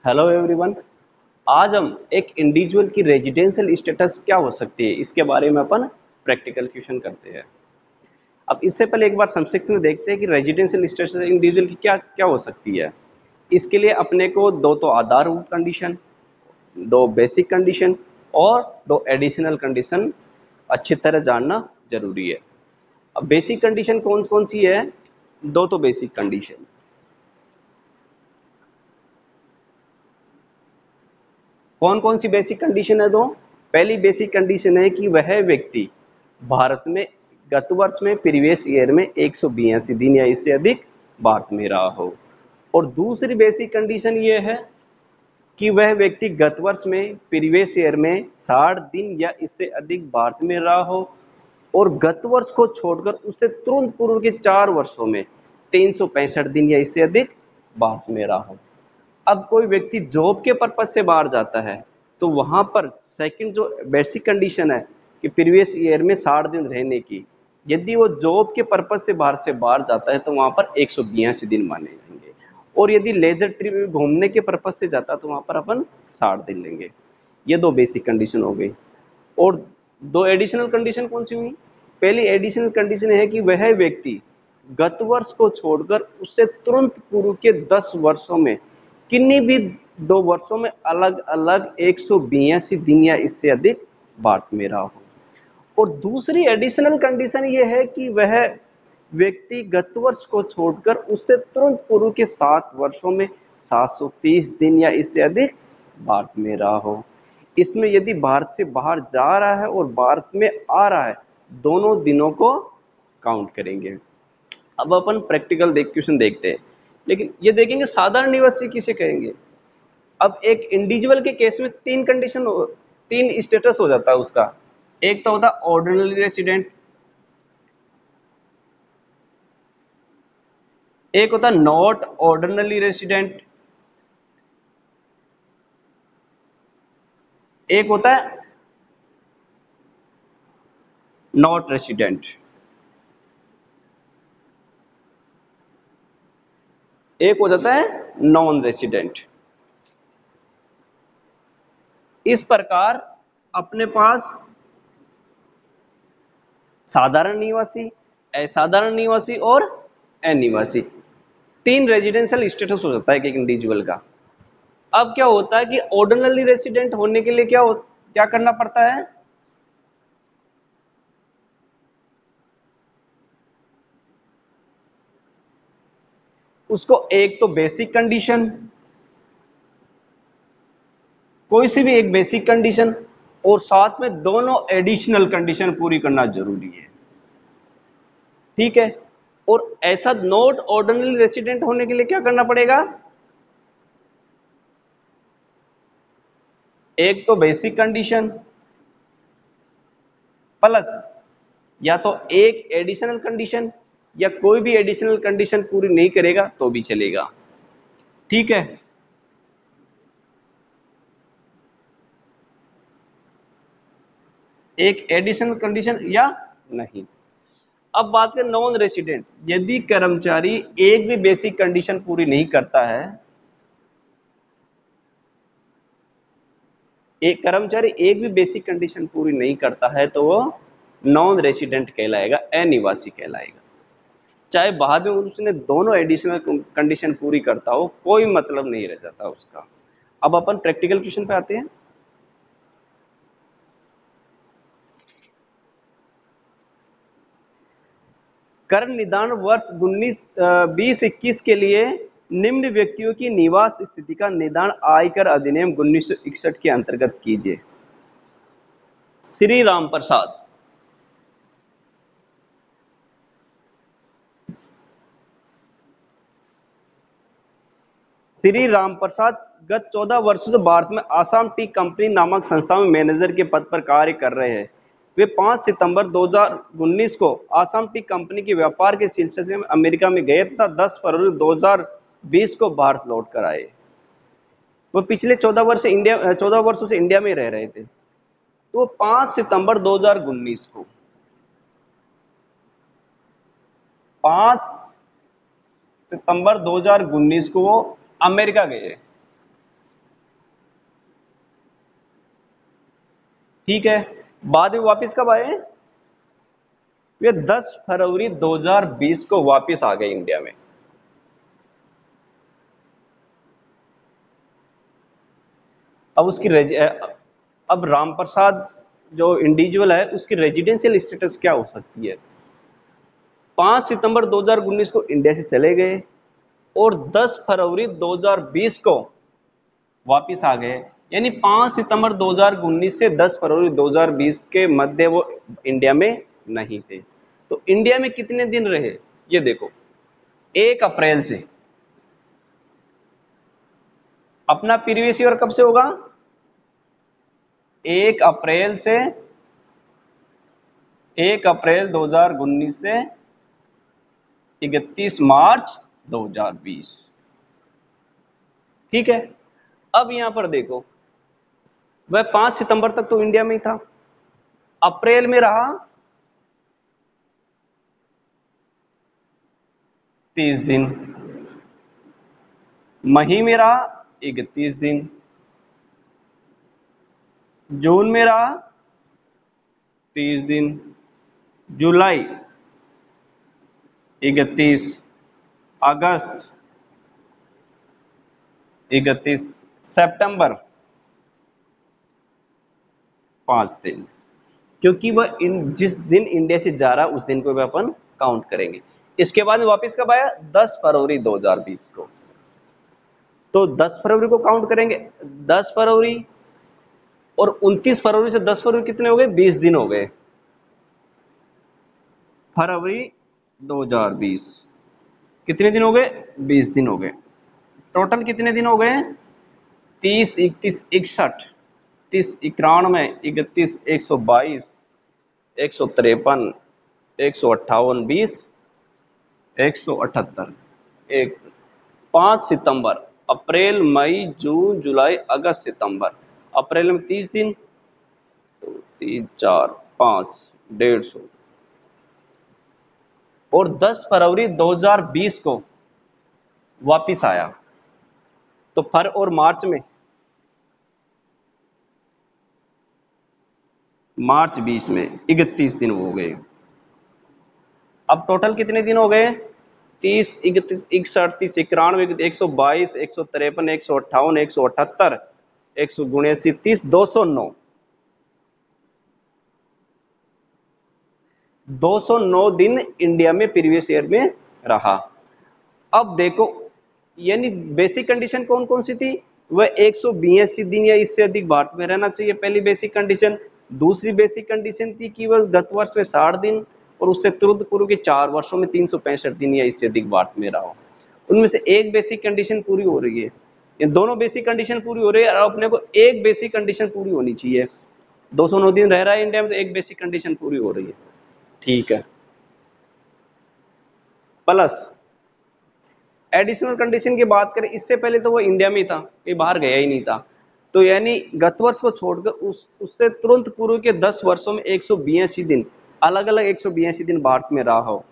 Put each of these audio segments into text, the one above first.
Hello everyone. आज हम एक इंडिविजुअल की रेजिडेंशियल स्टेटस क्या हो सकती है इसके बारे में अपन प्रैक्टिकल क्वेश्चन करते हैं। अब इससे पहले एक बार संक्षिप्त में देखते हैं कि रेजिडेंशियल स्टेटस इंडिविजुअल की क्या क्या हो सकती है। इसके लिए अपने को दो तो आधारभूत कंडीशन, दो बेसिक कंडीशन और दो एडिशनल कंडीशन अच्छी तरह जानना जरूरी है। अब बेसिक कंडीशन कौन कौन सी है? दो तो बेसिक कंडीशन। कौन कौन सी बेसिक कंडीशन है? दो। पहली बेसिक कंडीशन है कि वह व्यक्ति भारत में गत वर्ष में प्रीवियस ईयर में 182 दिन या इससे अधिक भारत में रहा हो। और दूसरी बेसिक कंडीशन ये है कि वह व्यक्ति गत वर्ष में प्रीवियस ईयर में 60 दिन या इससे अधिक भारत में रहा हो और गत वर्ष को छोड़कर उससे तुरंत पूर्व के 4 वर्षों में 365 दिन या इससे अधिक भारत में रहा हो। अब कोई व्यक्ति जॉब के पर्पज से बाहर जाता है तो वहां पर सेकंड जो बेसिक कंडीशन है कि प्रीवियस ईयर में 60 दिन रहने की, यदि वो जॉब के पर्पज से बाहर जाता है तो वहां पर 182 दिन माने जाएंगे। और यदि लेजर ट्रिप घूमने के पर्पज से जाता है तो वहां पर अपन 60 दिन लेंगे। ये दो बेसिक कंडीशन हो गई। और दो एडिशनल कंडीशन कौन सी हुई? पहली एडिशनल कंडीशन है कि वह व्यक्ति गत वर्ष को छोड़कर उससे तुरंत पूर्व के 10 वर्षों में किन्हीं भी 2 वर्षों में अलग अलग 182 दिन या इससे अधिक भारत में रहा हो। और दूसरी एडिशनल कंडीशन ये है कि वह व्यक्ति गत वर्ष को छोड़कर उससे तुरंत पूर्व के 7 वर्षों में 730 दिन या इससे अधिक भारत में रहा हो। इसमें यदि भारत से बाहर जा रहा है और भारत में आ रहा है, दोनों दिनों को काउंट करेंगे। अब अपन प्रैक्टिकल क्वेश्चन देखते हैं, लेकिन ये देखेंगे साधारण निवासी किसे कहेंगे। अब एक इंडिविजुअल के केस में तीन स्टेटस हो जाता है उसका। एक तो होता है ऑर्डिनरी रेसिडेंट, एक होता है नॉट ऑर्डिनरी रेसिडेंट, एक होता है नॉट रेसिडेंट, एक हो जाता है नॉन रेसिडेंट। इस प्रकार अपने पास साधारण निवासी, असाधारण निवासी और अनिवासी, तीन रेजिडेंशियल स्टेटस हो जाता है एक इंडिविजुअल का। अब क्या होता है कि ऑर्डिनरी रेसिडेंट होने के लिए क्या करना पड़ता है? उसको एक तो बेसिक कंडीशन, कोई सी भी एक बेसिक कंडीशन और साथ में दोनों एडिशनल कंडीशन पूरी करना जरूरी है। ठीक है। और ऐसा नॉट ऑर्डिनरी रेसिडेंट होने के लिए क्या करना पड़ेगा? एक तो बेसिक कंडीशन प्लस या तो एक एडिशनल कंडीशन, या कोई भी एडिशनल कंडीशन पूरी नहीं करेगा तो भी चलेगा। ठीक है। एक एडिशनल कंडीशन या नहीं। अब बात करें नॉन रेसिडेंट। यदि कर्मचारी एक भी बेसिक कंडीशन पूरी नहीं करता है, एक कर्मचारी एक भी बेसिक कंडीशन पूरी नहीं करता है तो वो नॉन रेसिडेंट कहलाएगा, अनिवासी कहलाएगा। चाहे बाद में उसने दोनों एडिशनल कंडीशन पूरी करता हो, कोई मतलब नहीं रह जाता उसका। अब अपन प्रैक्टिकल क्वेश्चन पे आते हैं। कर निदान वर्ष 2021 के लिए निम्न व्यक्तियों की निवास स्थिति का निदान आयकर अधिनियम 1961 के अंतर्गत कीजिए। श्री राम प्रसाद, श्री राम प्रसाद गत 14 वर्षों से भारत में आसाम टी कंपनी नामक संस्था में मैनेजर के पद पर कार्य कर रहे हैं। वे 5 सितंबर 2019 को आसाम टी कंपनी के व्यापार के सिलसिले में अमेरिका में गए तथा 10 फरवरी 2020 को भारत लौट कर आए। वो पिछले 14 वर्षों से इंडिया में रह रहे थे। तो 5 सितंबर 2019 को 5 सितंबर 2019 को वो अमेरिका गए। ठीक है, बाद में वापस कब आए? वे 10 फरवरी 2020 को वापस आ गए इंडिया में। अब अब रामप्रसाद जो इंडिविजुअल है उसकी रेजिडेंशियल स्टेटस क्या हो सकती है? 5 सितंबर 2019 को इंडिया से चले गए और 10 फरवरी 2020 को वापिस आ गए, यानी 5 सितंबर 2019 से 10 फरवरी 2020 के मध्य वो इंडिया में नहीं थे। तो इंडिया में कितने दिन रहे ये देखो, 1 अप्रैल से, अपना प्रीवियस ईयर कब से होगा? 1 अप्रैल से 1 अप्रैल 2019 से 31 मार्च 2020। ठीक है, अब यहां पर देखो, वह 5 सितंबर तक तो इंडिया में ही था, अप्रैल में रहा 30 दिन, मई में रहा 31 दिन, जून में रहा 30 दिन, जुलाई 31, अगस्त 31, सितंबर 5 दिन, क्योंकि वह जिस दिन इंडिया से जा रहा उस दिन को भी अपन काउंट करेंगे। इसके बाद वापस कब आया? 10 फरवरी 2020 को, तो 10 फरवरी को काउंट करेंगे। 10 फरवरी और 29 फरवरी से 10 फरवरी कितने हो गए? 20 दिन हो गए। फरवरी 2020 कितने दिन हो गए? 20 दिन हो गए। टोटल कितने दिन हो गए? 30, 31, 61, 30, 91, 31, 122, 153, 158, 20, 178, 5 सितंबर, अप्रैल, मई, जून, जुलाई, अगस्त, सितंबर। अप्रैल में 30 दिन, तो 3, 4, 5, 150, और 10 फरवरी 2020 को वापिस आया। तो फर और मार्च में, मार्च 20 में 31 दिन हो गए। अब टोटल कितने दिन हो गए? 30, 31, 61, 30, 91, 122, 153, 158, 178, 179, 30, 209, 209 दिन इंडिया में प्रीवियस ईयर में रहा। अब देखो, यानी बेसिक कंडीशन कौन कौन सी थी? वह 182 दिन या इससे अधिक भारत में रहना चाहिए, पहली बेसिक कंडीशन। दूसरी बेसिक कंडीशन थी कि वह गत वर्ष में 60 दिन और उससे तुरंत पूर्व के 4 वर्षों में 365 दिन या इससे अधिक भारत में रहा हो। उनमें से एक बेसिक कंडीशन पूरी हो रही है, ये दोनों बेसिक कंडीशन पूरी हो रही है, और अपने को एक बेसिक कंडीशन पूरी होनी चाहिए। 209 दिन रह रहा है इंडिया में, तो एक बेसिक कंडीशन पूरी हो रही है। ठीक है, प्लस एडिशनल कंडीशन की बात करें, इससे पहले तो वो इंडिया में ही था, कहीं बाहर गया ही नहीं था। तो यानी गत वर्ष को छोड़कर उससे तुरंत पूर्व के 10 वर्षों में 182 दिन, अलग अलग 182 दिन भारत में रहा हो,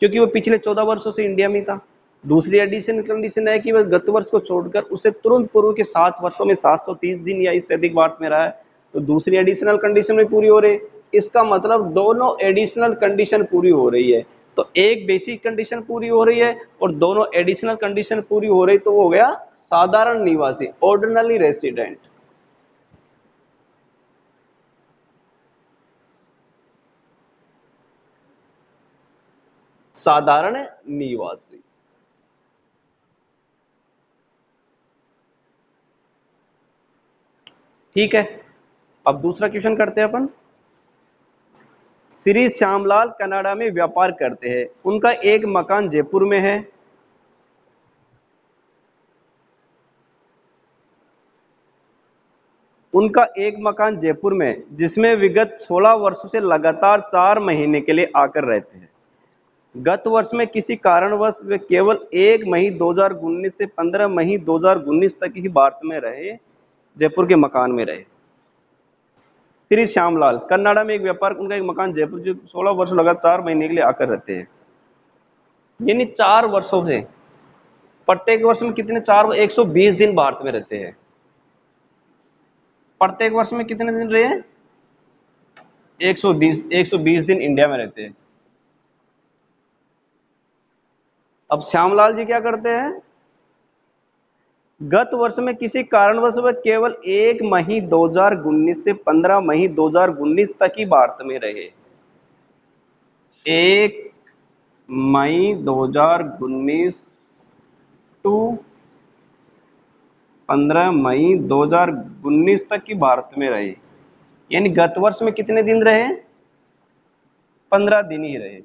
क्योंकि वो पिछले 14 वर्षों से इंडिया में था। दूसरी एडिशनल कंडीशन है कि वह गत वर्ष को छोड़कर उससे तुरंत पूर्व के 7 वर्षों में 730 दिन या इससे अधिक भारत में रहा है, तो दूसरी एडिशनल कंडीशन में पूरी हो रही। इसका मतलब दोनों एडिशनल कंडीशन पूरी हो रही है, तो एक बेसिक कंडीशन पूरी हो रही है और दोनों एडिशनल कंडीशन पूरी हो रही, तो वो हो गया साधारण निवासी, ऑर्डिनरी रेसिडेंट। साधारण निवासी। ठीक है, अब दूसरा क्वेश्चन करते हैं अपन। श्री श्यामलाल कनाडा में व्यापार करते हैं, उनका एक मकान जयपुर में है, उनका एक मकान जयपुर में जिसमें विगत 16 वर्षों से लगातार 4 महीने के लिए आकर रहते हैं। गत वर्ष में किसी कारणवश वे केवल 1 मई 2019 से 15 मई 2019 तक ही भारत में रहे, जयपुर के मकान में रहे। श्री श्यामलाल कनाडा में एक व्यापार, उनका एक मकान जयपुर जो 16 वर्ष लगातार 4 महीने के लिए आकर रहते हैं, यानी 4 वर्षों से प्रत्येक वर्ष में कितने, 120 दिन भारत में रहते हैं। प्रत्येक वर्ष में कितने दिन रहे हैं? 120 दिन इंडिया में रहते हैं। अब श्यामलाल जी क्या करते हैं, गत वर्ष में किसी कारणवश वह केवल 1 मई 2019 से 15 मई 2019 तक ही भारत में रहे। 1 मई 2019 टू 15 मई 2019 तक ही भारत में रहे, यानी गत वर्ष में कितने दिन रहे, 15 दिन ही रहे।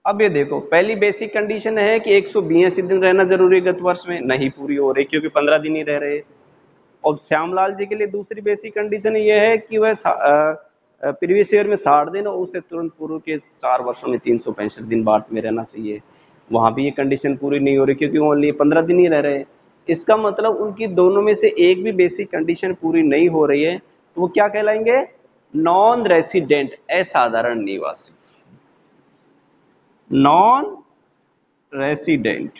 अब ये देखो, पहली बेसिक कंडीशन है कि 182 दिन रहना जरूरी है, गत वर्ष में नहीं पूरी हो रही क्योंकि 15 दिन ही रह रहे। और श्यामलाल जी के लिए दूसरी बेसिक कंडीशन ये है कि वह प्रीवियस ईयर में 60 दिन और उससे तुरंत पूर्व के 4 वर्षों में 365 दिन भारत में रहना चाहिए। वहां भी ये कंडीशन पूरी नहीं हो रही क्योंकि ओनली 15 दिन ही रह रहे। इसका मतलब उनकी दोनों में से एक भी बेसिक कंडीशन पूरी नहीं हो रही है, तो वो क्या कहलाएंगे, नॉन रेसिडेंट, असाधारण निवासी, नॉन रेसिडेंट,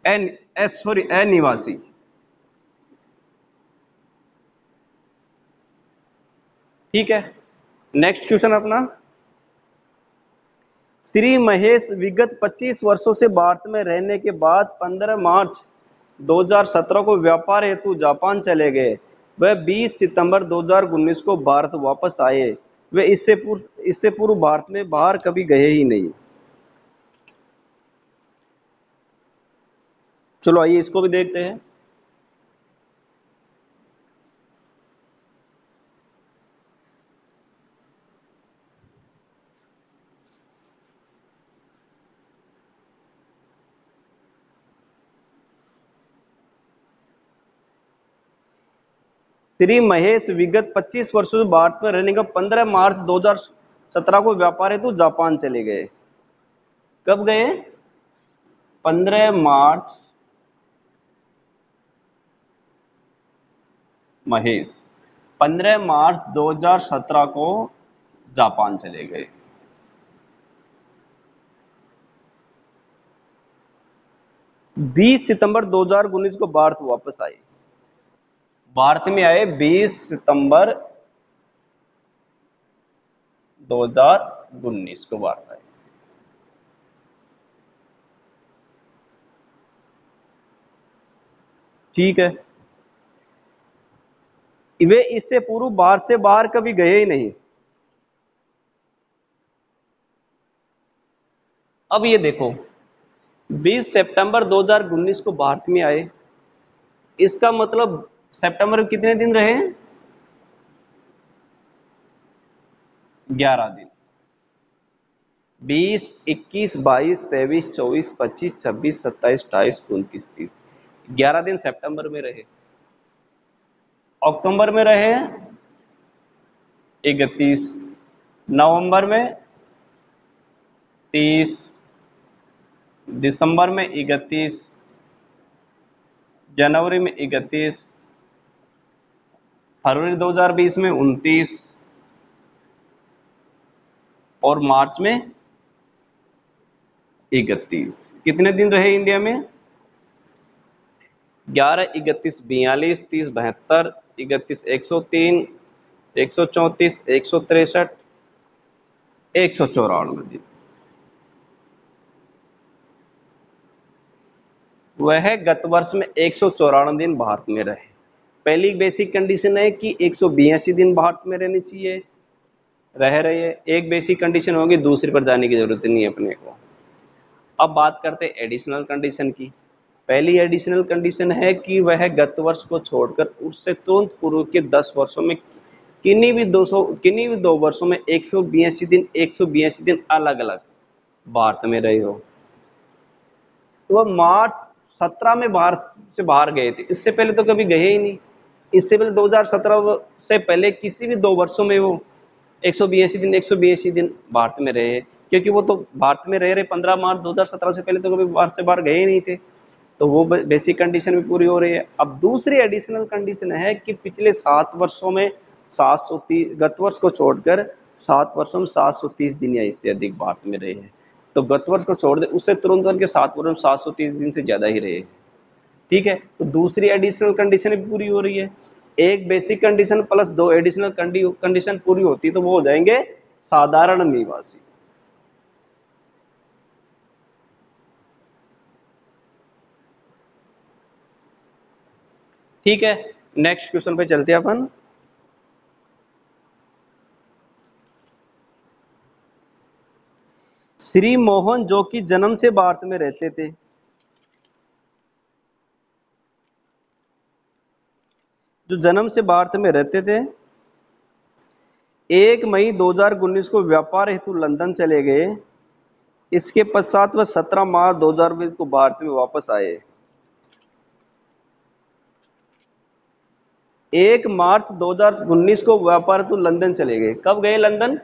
अनिवासी। ठीक है, नेक्स्ट क्वेश्चन अपना, श्री महेश विगत 25 वर्षों से भारत में रहने के बाद 15 मार्च 2017 को व्यापार हेतु जापान चले गए। वह 20 सितंबर 2019 को भारत वापस आए। वे इससे पूर्व भारत में बाहर कभी गए ही नहीं। चलो आइए इसको भी देखते हैं। श्री महेश विगत 25 वर्षों से भारत में रहने का 15 मार्च 2017 को व्यापार हेतु जापान चले गए। कब गए, 15 मार्च, महेश 15 मार्च 2017 को जापान चले गए। बीस सितंबर 2019 को भारत वापस आए। भारत में आए 20 सितंबर 2019 को भारत आए। ठीक है, वे इससे पूर्व भारत से बाहर कभी गए ही नहीं। अब ये देखो, 20 सितंबर 2019 को भारत में आए, इसका मतलब सितंबर में कितने दिन रहे, 11 दिन। 20, 21, 22, 23, 24, 25, 26, 27, 28, 29, 30, 11 दिन सितंबर में रहे। अक्टूबर में रहे 31, नवंबर में 30, दिसंबर में 31, जनवरी में 31, फरवरी 2020 में 29 और मार्च में 31। कितने दिन रहे इंडिया में, 11, 31, 42, 30, 72, 31, 103, 134, 163, 194 दिन। वह गत वर्ष में 194 दिन भारत में रहे। पहली बेसिक कंडीशन है कि 182 दिन भारत में रहने चाहिए, रह रहे हैं। एक बेसिक कंडीशन होगी, दूसरी पर जाने की जरूरत नहीं है अपने को। अब बात करते हैं एडिशनल कंडीशन की। पहली एडिशनल कंडीशन है कि वह गत वर्ष को छोड़कर उससे तुरंत पूर्व के 10 वर्षों में किन्हीं भी 2 वर्षों में 182 दिन अलग अलग भारत में रहे हो। तो वह मार्च 17 में भारत से बाहर गए थे, इससे पहले तो कभी गए ही नहीं। इससे पहले 2017 से पहले किसी भी 2 वर्षों में वो 182 दिन भारत में रहे, क्योंकि वो तो भारत में रह रहे 15 मार्च 2017 से पहले तो कभी भारत से बाहर गए ही नहीं थे। तो वो बेसिक कंडीशन भी पूरी हो रही है। अब दूसरी एडिशनल कंडीशन है कि पिछले 7 वर्षों में 730, गत वर्ष को छोड़कर 7 वर्षों में 730 दिन या इससे अधिक भारत में रहे हैं। तो गत वर्ष को छोड़ दे, उससे तुरंत उनके 7 वर्षों में 730 दिन से ज्यादा ही रहे। ठीक है, तो दूसरी एडिशनल कंडीशन भी पूरी हो रही है। एक basic condition plus 2 additional condition पूरी होती तो वो हो जाएंगे साधारण निवासी। ठीक है, नेक्स्ट क्वेश्चन पे चलते हैं अपन। श्री मोहन जो कि जन्म से भारत में रहते थे, जो जन्म से भारत में रहते थे, 1 मई 2019 को व्यापार हेतु लंदन चले गए। इसके पश्चात वह 17 मार्च 2020 को भारत में वापस आए। 1 मार्च 2019 को व्यापार हेतु लंदन चले गए। कब गए लंदन?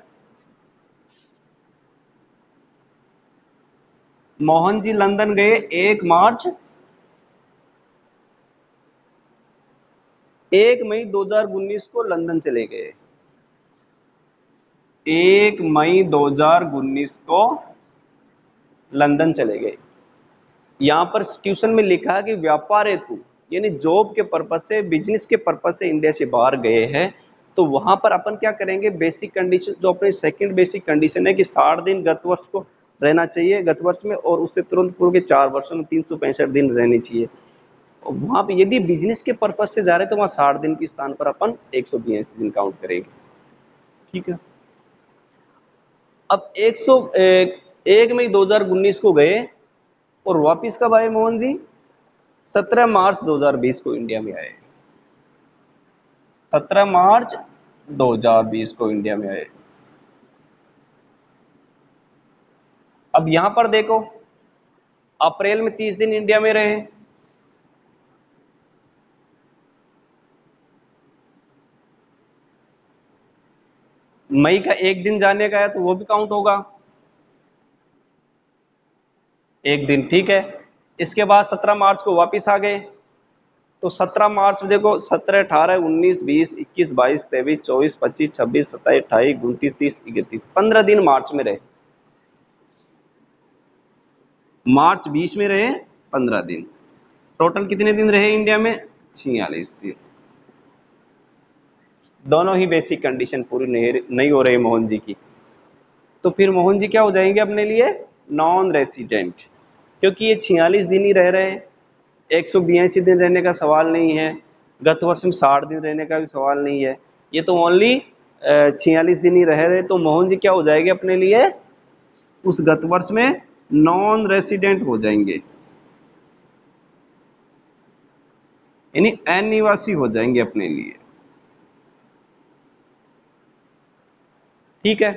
मोहन जी लंदन गए 1 मार्च, 1 मई 2019 को लंदन चले गए। 1 मई 2019 को लंदन चले गए। यहां पर ट्यूशन में लिखा है कि व्यापार हेतु यानी जॉब के पर्पज से, बिजनेस के पर्पज से इंडिया से बाहर गए हैं। तो वहां पर अपन क्या करेंगे, बेसिक कंडीशन जो अपनी सेकंड बेसिक कंडीशन है कि 60 दिन गत वर्ष को रहना चाहिए गत वर्ष में, और उससे तुरंत पूर्व के 4 वर्षों में 365 दिन रहनी चाहिए। और वहां पर यदि बिजनेस के पर्पज से जा रहे हैं तो वहां 60 दिन के स्थान पर अपन 182 दिन काउंट करेंगे। ठीक है, अब 1 मई 2019 को गए और वापिस कब आए मोहन जी? 17 मार्च 2020 को इंडिया में आए। 17 मार्च 2020 को इंडिया में आए। अब यहां पर देखो, अप्रैल में 30 दिन इंडिया में रहे, मई का 1 दिन जाने का है तो वो भी काउंट होगा, 1 दिन। ठीक है, इसके बाद 17 मार्च को वापिस आ गए। तो 17 मार्च देखो, 17, 18, 19, 20, 21, 22, 23, 24, 25, 26, 27, 28, 29, 30, 31, 15 दिन मार्च में रहे। मार्च 20 में रहे 15 दिन। टोटल कितने दिन रहे इंडिया में? 46 दिन। दोनों ही बेसिक कंडीशन पूरी नहीं हो रही मोहन जी की। तो फिर मोहन जी क्या हो जाएंगे अपने लिए? नॉन रेसिडेंट, क्योंकि ये 46 दिन ही रह रहे हैं। 182 दिन रहने का सवाल नहीं है, गत वर्ष में 60 दिन रहने का भी सवाल नहीं है, ये तो ओनली 46 दिन ही रह रहे। तो मोहन जी क्या हो जाएंगे अपने लिए उस गत वर्ष में? नॉन रेसिडेंट हो जाएंगे, यानी अनिवासी हो जाएंगे अपने लिए। ठीक है,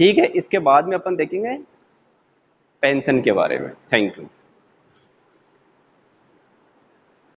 ठीक है, इसके बाद में अपन देखेंगे पेंशन के बारे में। Thank you.